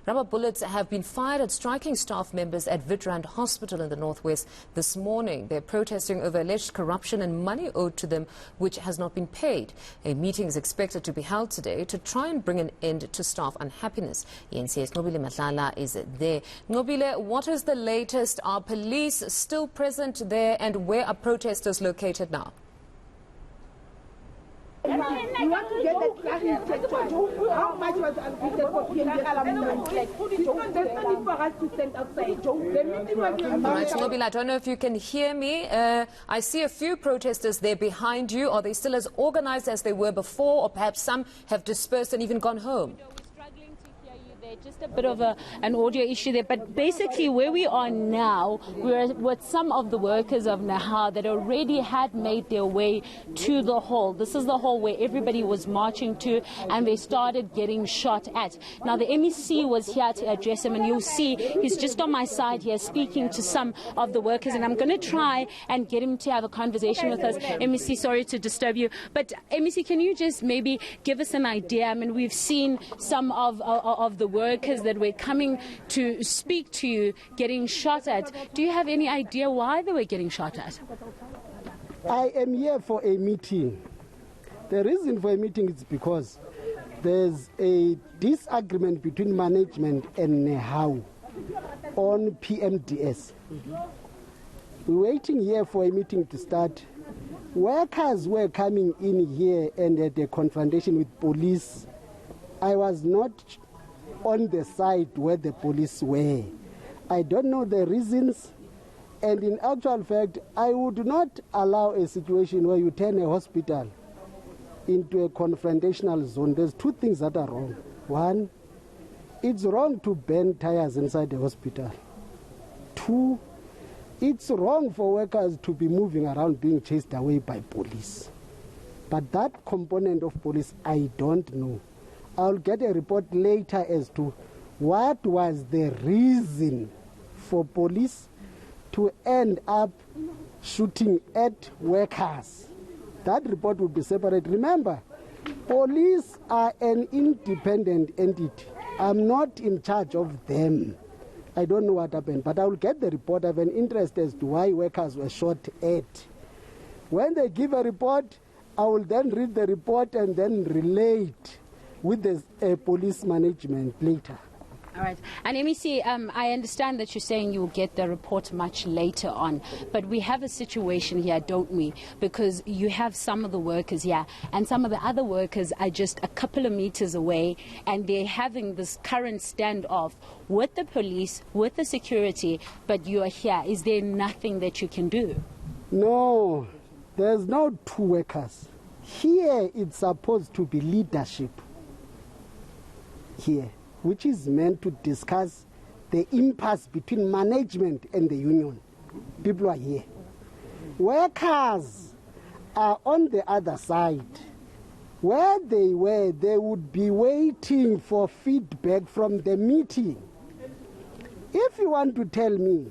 Rubber bullets have been fired at striking staff members at Witrand Hospital in the northwest this morning. They're protesting over alleged corruption and money owed to them which has not been paid. A meeting is expected to be held today to try and bring an end to staff unhappiness. eNCA's Nqobile Madlala is there. Nqobile, what is the latest? Are police still present there, and where are protesters located now? We want to get the clarity. How much was allocated for PMDS? There's no need for us to stand outside. The meeting was Right, Nqobile, I don't know if you can hear me. I see a few protesters there behind you. Are they still as organized as they were before, or perhaps some have dispersed and even gone home? Just a bit of an audio issue there, but basically where we are now, we're with some of the workers of Nahal that already had made their way to the hall. This is the hall where everybody was marching to, and they started getting shot at. Now the MEC was here to address him, and you'll see he's just on my side here speaking to some of the workers, and I'm going to try and get him to have a conversation with us. MEC, sorry to disturb you, but MEC, can you just maybe give us an idea? I mean, we've seen some of the workers that were coming to speak to you getting shot at. Do you have any idea why they were getting shot at? I am here for a meeting. The reason for a meeting is because there's a disagreement between management and Nehau on PMDS. We're waiting here for a meeting to start. Workers were coming in here and had a confrontation with police. I was not on the side where the police were. I don't know the reasons, and in actual fact, I would not allow a situation where you turn a hospital into a confrontational zone. There's two things that are wrong. One, it's wrong to burn tires inside the hospital. Two, it's wrong for workers to be moving around being chased away by police. But that component of police, I don't know. I'll get a report later as to what was the reason for police to end up shooting at workers. That report will be separate. Remember, police are an independent entity. I'm not in charge of them. I don't know what happened, but I will get the report. I have an interest as to why workers were shot at. When they give a report, I will then read the report and then relate with the police management later. All right. And MEC, I understand that you're saying you will get the report much later on, but we have a situation here, don't we? Because you have some of the workers here, and some of the other workers are just a couple of meters away, and they're having this current standoff with the police, with the security, but you are here. Is there nothing that you can do? No, there's no two workers. Here it's supposed to be leadership. Here, which is meant to discuss the impasse between management and the union. People are here. Workers are on the other side. Where they were, they would be waiting for feedback from the meeting. If you want to tell me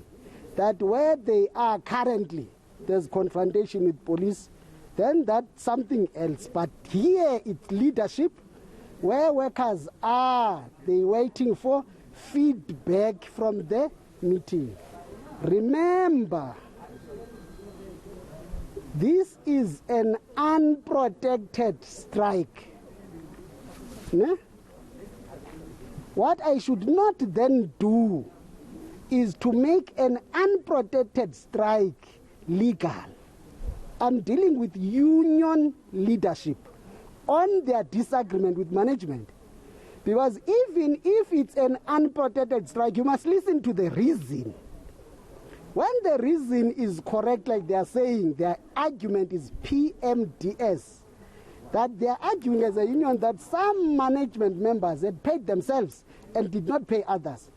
that where they are currently, there's confrontation with police, then that's something else. But here it's leadership. Where workers are, they're waiting for feedback from the meeting. Remember, this is an unprotected strike. No? What I should not then do is to make an unprotected strike legal. I'm dealing with union leadership on their disagreement with management. Because even if it's an unprotected strike, you must listen to the reason. When the reason is correct, like they are saying, their argument is PMDS, that they are arguing as a union that some management members had paid themselves and did not pay others.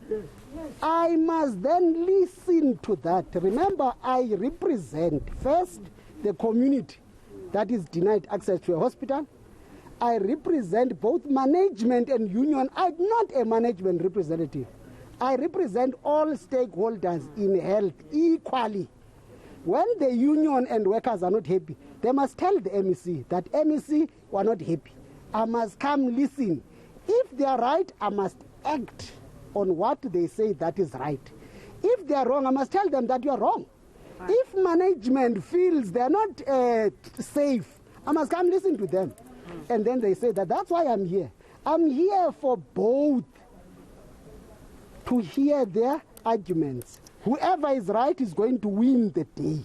I must then listen to that. Remember, I represent first the community that is denied access to a hospital. I represent both management and union. I'm not a management representative. I represent all stakeholders in health equally. When the union and workers are not happy, they must tell the MEC that MEC, we're not happy. I must come listen. If they are right, I must act on what they say that is right. If they are wrong, I must tell them that you are wrong. Right. If management feels they are not safe, I must come listen to them. And then they say that that's why I'm here. I'm here for both, to hear their arguments. Whoever is right is going to win the day.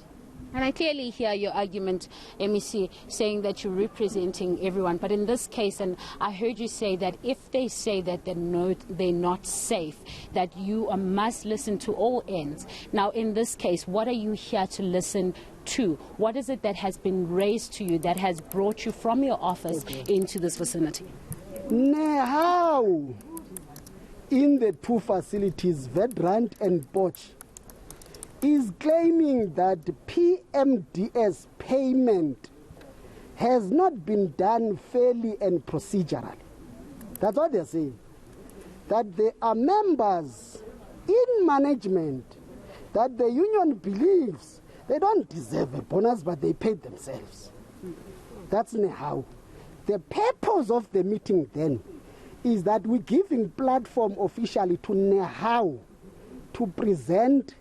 And I clearly hear your argument, MEC, saying that you're representing everyone. But in this case, and I heard you say that if they say that they're not safe, that you must listen to all ends. Now, in this case, what are you here to listen to? What is it that has been raised to you that has brought you from your office into this vicinity? How in the two facilities, Witrand and Potch, is claiming that PMDS payment has not been done fairly and procedurally. That's what they're saying. That there are members in management that the union believes they don't deserve a bonus, but they paid themselves. That's how. The purpose of the meeting then is that we're giving platform officially to NEHAW to present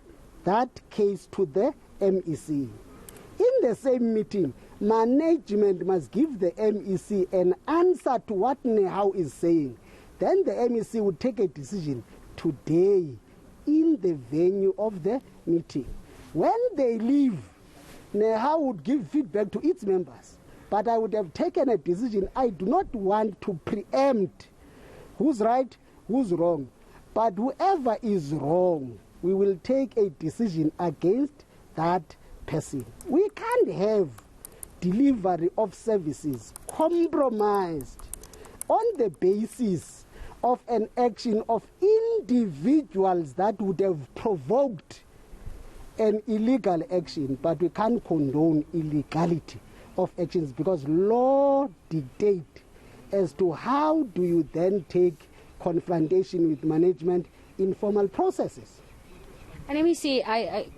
that case to the MEC. In the same meeting, management must give the MEC an answer to what NEHAW is saying. Then the MEC would take a decision today in the venue of the meeting. When they leave, NEHAW would give feedback to its members. But I would have taken a decision. I do not want to preempt who's right, who's wrong. But whoever is wrong, we will take a decision against that person. We can't have delivery of services compromised on the basis of an action of individuals that would have provoked an illegal action, but we can't condone illegality of actions because law dictates as to how do you then take confrontation with management in formal processes. And let me see, I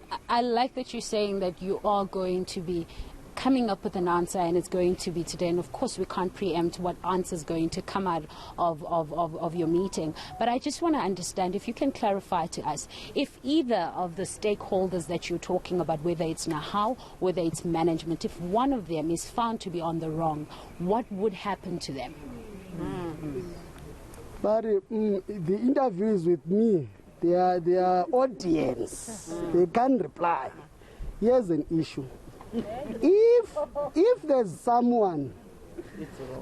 like that you're saying that you are going to be coming up with an answer and it's going to be today. And of course, we can't preempt what answer is going to come out of your meeting. But I just want to understand, if you can clarify to us, if either of the stakeholders that you're talking about, whether it's NEHAW, whether it's management, if one of them is found to be on the wrong, what would happen to them? But the interviews with me, their audience, they can't reply. Here's an issue. If there's someone,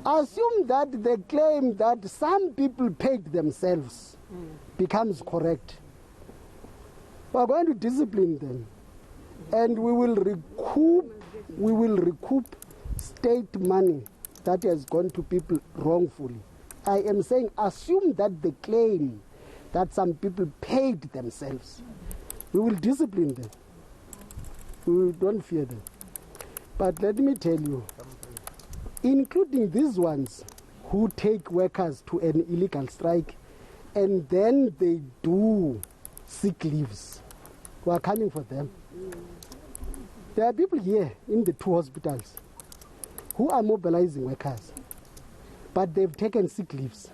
assume that the claim that some people paid themselves becomes correct. We're going to discipline them, and we will recoup state money that has gone to people wrongfully. I am saying assume that the claim that some people paid themselves. We will discipline them. We don't fear them. But let me tell you, including these ones who take workers to an illegal strike and then they do sick leaves, we are coming for them. There are people here in the two hospitals who are mobilizing workers, but they've taken sick leaves.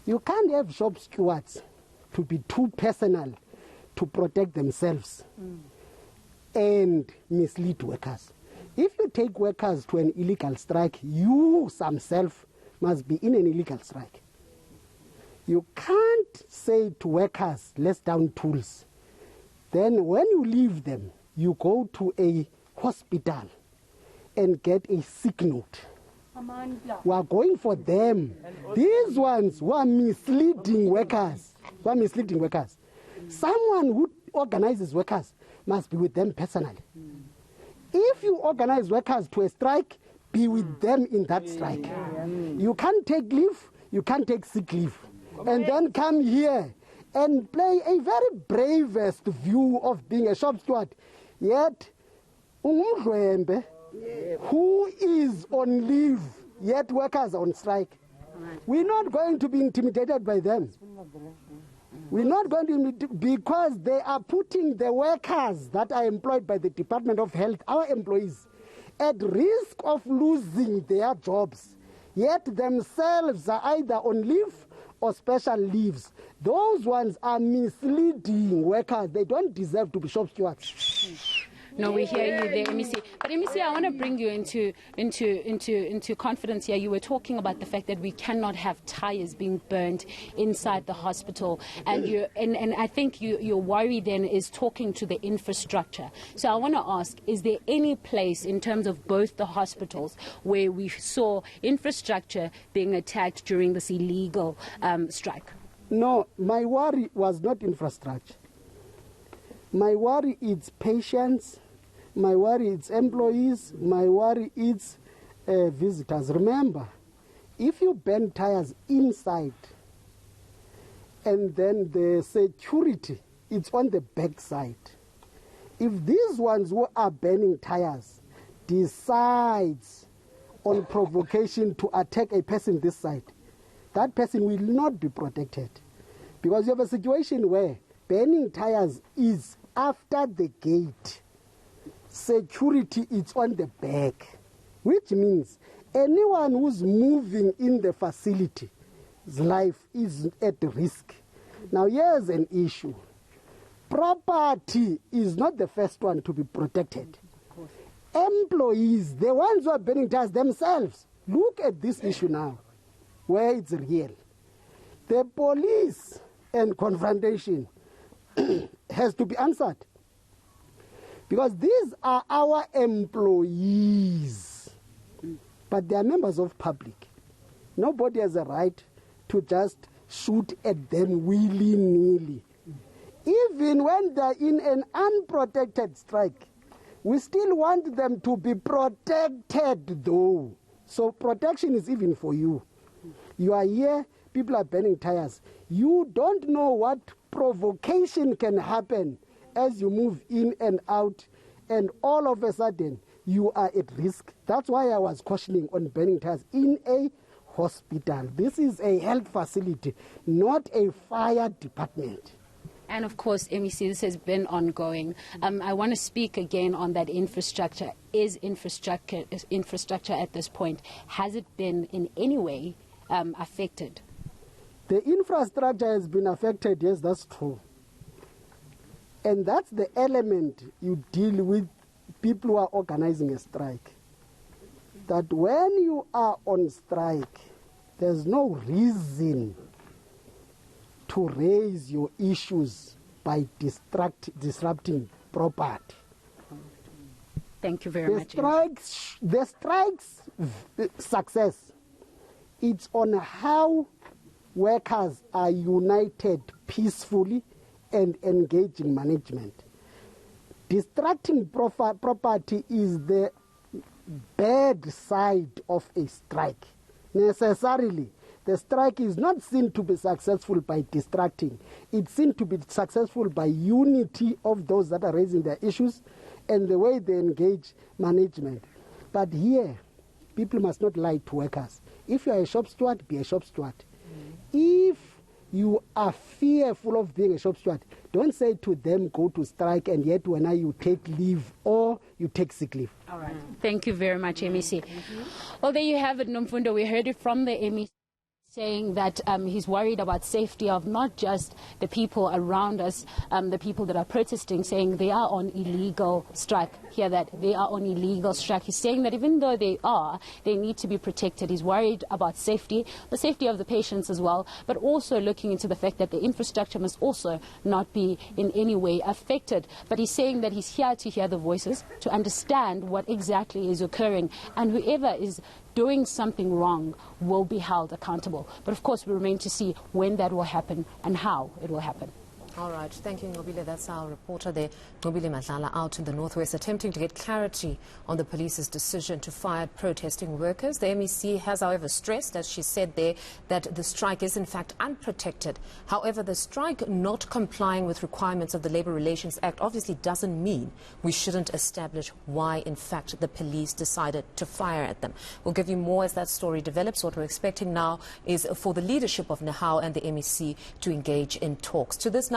You can't have shop stewards to be too personal to protect themselves and mislead workers. If you take workers to an illegal strike, you yourself must be in an illegal strike. You can't say to workers, let's down tools. Then when you leave them, you go to a hospital and get a sick note. We are going for them. These ones who are misleading workers, someone who organizes workers must be with them personally. If you organize workers to a strike, be with them in that strike. You can't take leave, you can't take sick leave, and then come here and play a very bravest view of being a shop steward. Yet, who is on leave, yet workers are on strike. We're not going to be intimidated by them. We're not going to, because they are putting the workers that are employed by the Department of Health, our employees, at risk of losing their jobs. Yet themselves are either on leave or special leaves, those ones are misleading workers. They don't deserve to be shop stewards. No, we hear you there, MEC. But MEC, I want to bring you into confidence here. You were talking about the fact that we cannot have tires being burned inside the hospital, and I think your worry then is talking to the infrastructure. So I want to ask: is there any place in terms of both the hospitals where we saw infrastructure being attacked during this illegal strike? No, my worry was not infrastructure. My worry is patients, my worry is employees, my worry is visitors. Remember, if you burn tires inside and then the security is on the back side, if these ones who are burning tires decides on provocation to attack a person this side, that person will not be protected. Because you have a situation where burning tires is after the gate, security is on the back, which means anyone who's moving in the facility's life is at risk. Now here's an issue. Property is not the first one to be protected. Employees, the ones who are burning tires themselves, look at this issue now, where it's real. The police and confrontation has to be answered, because these are our employees, but they are members of public. Nobody has a right to just shoot at them willy-nilly. Even when they're in an unprotected strike, we still want them to be protected though. So protection is even for you. You are here, people are burning tires. You don't know what provocation can happen as you move in and out, and all of a sudden you are at risk. That's why I was cautioning on burning tires in a hospital. This is a health facility, not a fire department. And of course, MEC, this has been ongoing. I want to speak again on that infrastructure. Is infrastructure at this point, has it been in any way affected? The infrastructure has been affected, yes, that's true. And that's the element you deal with people who are organizing a strike. That when you are on strike, there's no reason to raise your issues by disrupting property. Thank you very much. The strike's success, it's on how workers are united peacefully and engage in management. Distracting property is the bad side of a strike. Necessarily, the strike is not seen to be successful by distracting. It's seen to be successful by unity of those that are raising their issues and the way they engage management. But here, people must not lie to workers. If you are a shop steward, be a shop steward. If you are fearful of being a shop steward, don't say to them, go to strike, and yet when you take leave or you take sick leave. All right. Thank you very much, MEC. Well, there you have it, Nomfundo. We heard it from the MEC saying that he's worried about safety of not just the people around us, the people that are protesting, saying they are on illegal strike. Hear that, they are on illegal strike. He's saying that even though they need to be protected. He's worried about safety, the safety of the patients as well, but also looking into the fact that the infrastructure must also not be in any way affected. But he's saying that he's here to hear the voices, to understand what exactly is occurring, and whoever is doing something wrong will be held accountable. But of course, we remain to see when that will happen and how it will happen. All right. Thank you, Nqobile. That's our reporter there, Nqobile Madlala, out in the Northwest, attempting to get clarity on the police's decision to fire protesting workers. The MEC has, however, stressed, as she said there, that the strike is in fact unprotected. However, the strike not complying with requirements of the Labour Relations Act obviously doesn't mean we shouldn't establish why, in fact, the police decided to fire at them. We'll give you more as that story develops. What we're expecting now is for the leadership of NHAO and the MEC to engage in talks. To this now,